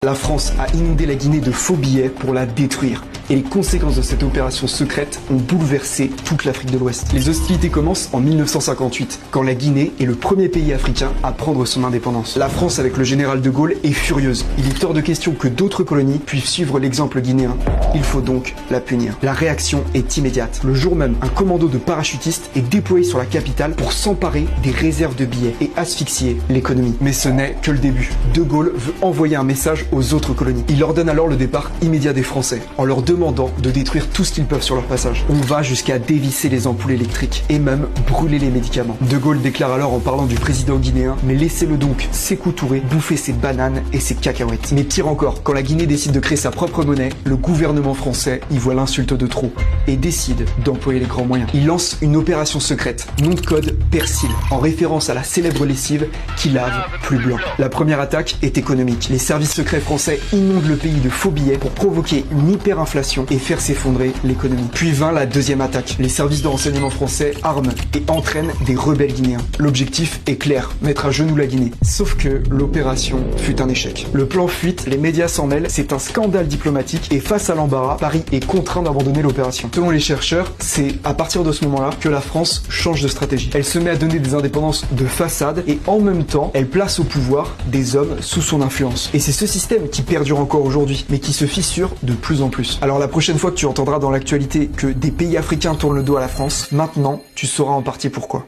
La France a inondé la Guinée de faux billets pour la détruire. Et les conséquences de cette opération secrète ont bouleversé toute l'Afrique de l'Ouest. Les hostilités commencent en 1958, quand la Guinée est le premier pays africain à prendre son indépendance. La France, avec le général de Gaulle, est furieuse. Il est hors de question que d'autres colonies puissent suivre l'exemple guinéen. Il faut donc la punir. La réaction est immédiate. Le jour même, un commando de parachutistes est déployé sur la capitale pour s'emparer des réserves de billets et asphyxier l'économie. Mais ce n'est que le début. De Gaulle veut envoyer un message aux autres colonies. Il ordonne alors le départ immédiat des Français, en leur demandant de détruire tout ce qu'ils peuvent sur leur passage. On va jusqu'à dévisser les ampoules électriques et même brûler les médicaments. De Gaulle déclare alors en parlant du président guinéen: mais laissez-le donc s'écoutourer, bouffer ses bananes et ses cacahuètes. Mais pire encore, quand la Guinée décide de créer sa propre monnaie, le gouvernement français y voit l'insulte de trop et décide d'employer les grands moyens. Il lance une opération secrète, nom de code Persil, en référence à la célèbre lessive qui lave plus blanc. La première attaque est économique. Les services secrets français inondent le pays de faux billets pour provoquer une hyperinflation et faire s'effondrer l'économie. Puis vint la deuxième attaque. Les services de renseignement français arment et entraînent des rebelles guinéens. L'objectif est clair, mettre à genoux la Guinée. Sauf que l'opération fut un échec. Le plan fuite, les médias s'en mêlent, c'est un scandale diplomatique et face à l'embarras, Paris est contraint d'abandonner l'opération. Selon les chercheurs, c'est à partir de ce moment-là que la France change de stratégie. Elle se met à donner des indépendances de façade et en même temps, elle place au pouvoir des hommes sous son influence. Et c'est ce système qui perdure encore aujourd'hui, mais qui se fissure de plus en plus. Alors la prochaine fois que tu entendras dans l'actualité que des pays africains tournent le dos à la France, maintenant, tu sauras en partie pourquoi.